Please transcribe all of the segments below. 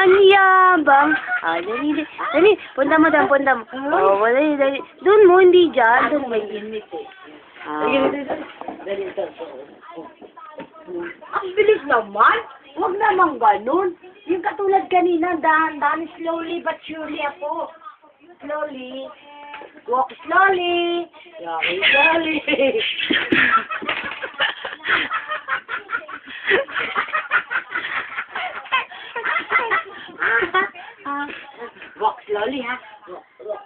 manyabang. Ah, dali, dali. Dali, punta mo doon, punta mo. Oh, dali, dali. Doon mo, hindi dyan. Doon mo. Ah. Ang bilis naman. Huwag naman ganun. Yung katulad kanina, dahan-dahan, slowly but surely ako. Slowly. Walk slowly. Walk slowly. Walk slowly, ha? Walk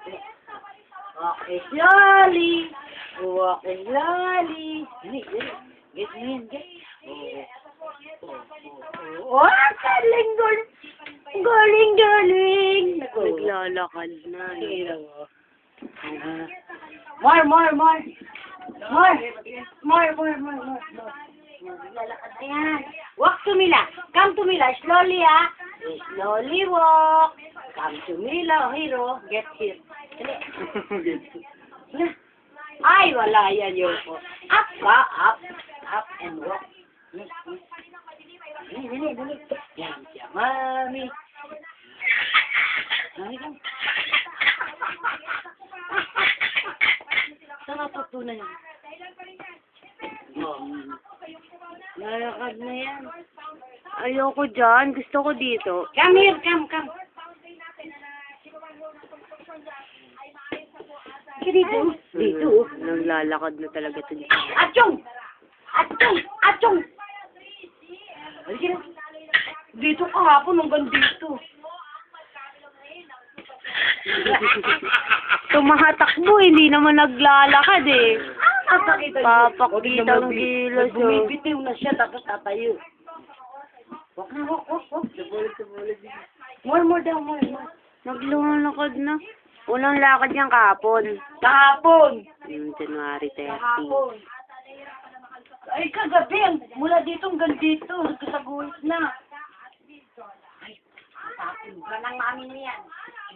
slowly. Walk slowly. Dali, dali. Get mo yan, get. Oh, galing, galing. Galing, galing. Naglalakad na. More. Lalakad na yan. Walk to Mila. Come to Mila. Slowly, ha? Slowly walk. Come to Mila, hero. Get here. Ay, wala yan yun po. Up ka, up. Up and walk. Dali. Yan siya, mami. Mami lang. Saan natutunan yun? Lalakad na yan. Ayoko dyan. Gusto ko dito. Come here, come. Dito. Naglalakad na talaga ito. Atchong! Halika na. Dito kahapon hanggang dito. Tumahatakbo, hindi naman naglalakad eh. Papakita ng kilos. Bumibitiw na siya, tapos tatayo. Walk. Subulit. More daw. Naglalakad na. Unang lakad niyang kahapon. Kahapon. January 30. Kahapon. Ay, kagabi. Mula dito hanggang dito. Sa guhit na. Ay, tapos ka ng mami niyan.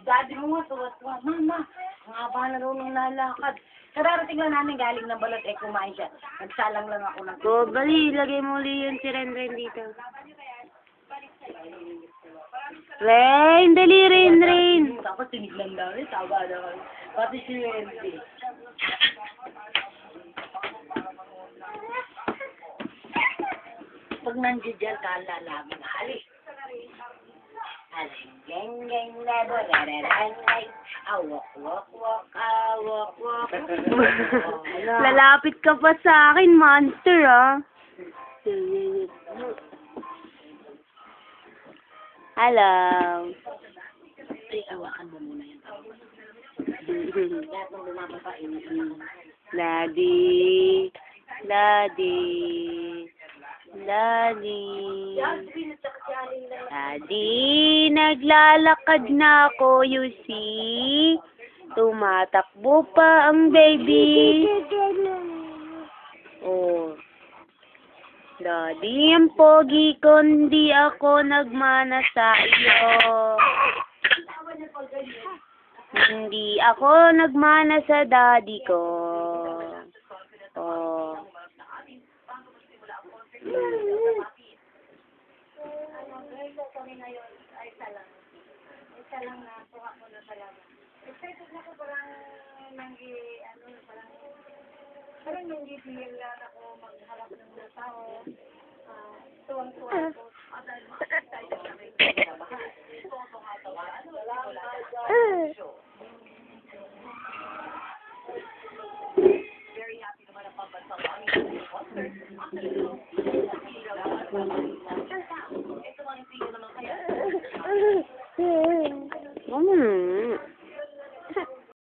Daddy mo nga, tuwa-tuwa. Mama, ang haba na raw ng lalakad. Kararating lang namin galing ng balot, kumain siya. Nagsalang lang ako ng... So, bali, ilagay mo ulit yun si Renren dito. Rain, dali, Renren. Tapos tinignan namin, tawa naman. Pati si Wendy. Pag nandiyan dyan, kala namin, alis. Geng, lebo, rararangay. Walk. Lalapit ka pa sa akin, monster, ah. Hello. Ay, awakan mo muna yan. Lahat ng lumapapain. Daddy. Daddy, naglalakad na ako, you see? Tumatakbo pa ang baby. Oh. Daddy, ang pogi ko, hindi ako nagmana sa iyo. Hindi ako nagmana sa daddy ko. Oh. Kami ngayon ay isa lang na tuwa ko na talaga. Excited na ko parang parang nanggigil lang ako magharap ng mga tao. Tuwang-tuwa ko. Excited kami. Very happy naman ang pambansang